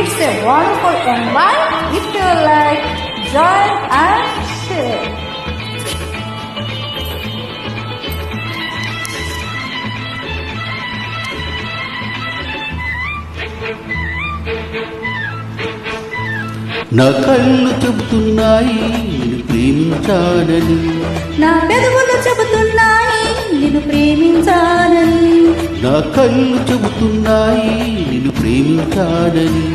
It's a wonderful environment. If you like, join and share. నా కళ్ళు చెబుతున్నాయి నిన్ను ప్రేమించానని, నా పెదవులు చెబుతున్నాయి నిన్ను ప్రేమించానని, నా కళ్ళు చెబుతున్నాయి నిన్ను ప్రేమించానని,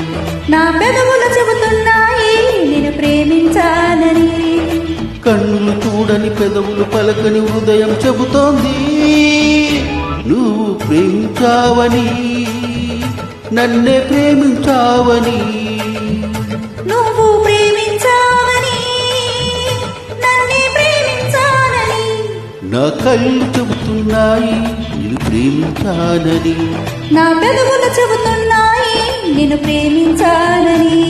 నా పెదవులు చెబుతున్నాయి నిన్ను ప్రేమించానని. కన్నులు చూడని పెదవులు పలకని హృదయం చెబుతోంది నువ్వు ప్రేమించావని, నన్నే ప్రేమించావని. నువ్వు ప్రేమించావని, నన్నే ప్రేమించానని, నా కళ్ళు చెబుతున్నాయి నిన్ను ప్రేమించానని, నా పెదవులు చెబుతున్నాయి నిన్ను ప్రేమించానని.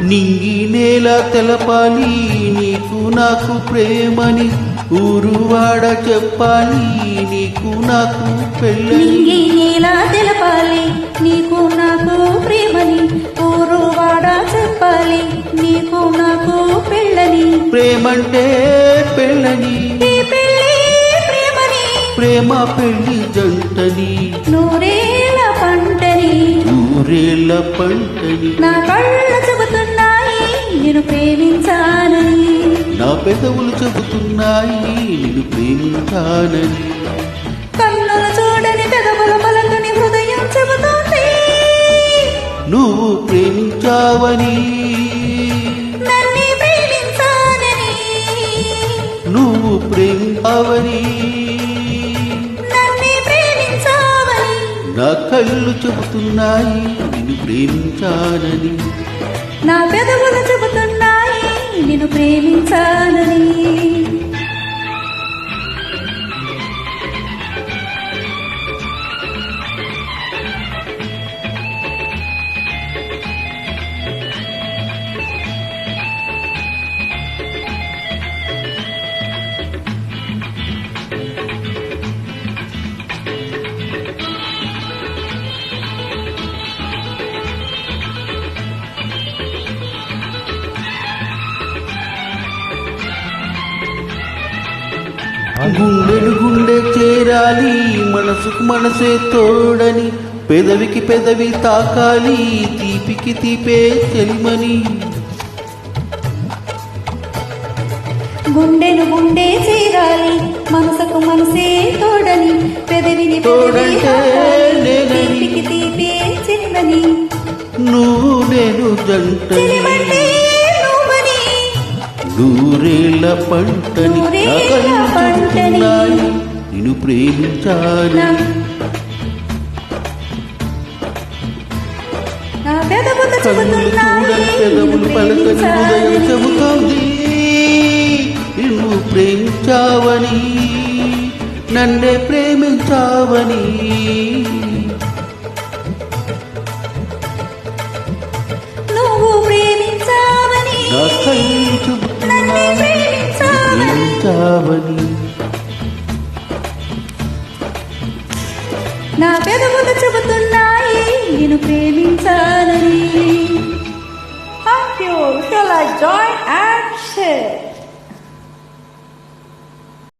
నింగి నేల తెలపాలి నీకు నాకు ప్రేమని, ఊరువాడ చెప్పాలి నీకు నాకు పెళ్ళని. నింగి నేల తెలపాలి నీకు నాకు ప్రేమని, ఊరువాడ చెప్పాలి నీకు నాకు పెళ్ళని. ప్రేమంటే పెళ్ళని, ఈ పెళ్ళి ప్రేమని, ప్రేమ పెళ్లి జంటని, నూరేళ్ళ పంటని, నూరేళ్ల పంటని. నా కళ్ళు చెబుతున్నాయి నేను ప్రేమించానని, నా పెదవులు చెబుతున్నాయి నిన్ను ప్రేమించానని, కన్నులు చూడని పెదవుల పలకని హృదయం చెబుతోంది నువ్వు ప్రేమించావని, నన్నే ప్రేమించానని, నువ్వు ప్రేమించావని. నన్నే ప్రేమించావని, నా కళ్ళు చెబుతున్నాయి నిన్ను ప్రేమించానని, నా పెదవులు చెబుతున్నాయి నిన్ను ప్రేమించానని. గుండెను గుండె చేరాలి మనసుకు మనసే తోడని, పెదవికి పెదవి తాకాలి తీపికి తీపే చెలిమని. గుండెను గుండె చేరాలి మనసుకు మనసే తోడని, పెదవిని తోడంటే నేనని, తీపికి తీపే చెలిమని. నువ్వు నేను జంటని, చెలిమంటే నువ్వని, నూరేళ్ల పంటని. నా కళ్ళు చెబుతున్నాయి నిన్ను ప్రేమించానని, నా పెదవులు కన్నులు చూడని పెదవులు పలకని హృదయం చెబుతోంది నిన్ను ప్రేమించావని, నన్నే ప్రేమించావని. నువ్వు ప్రేమించావని, నా కళ్ళు చెబుతున్నాయి ప్రేమించావని, నా పెదవులు చెబుతున్నాయి నేను ప్రేమించాలని. Thank you. Shall I join and share?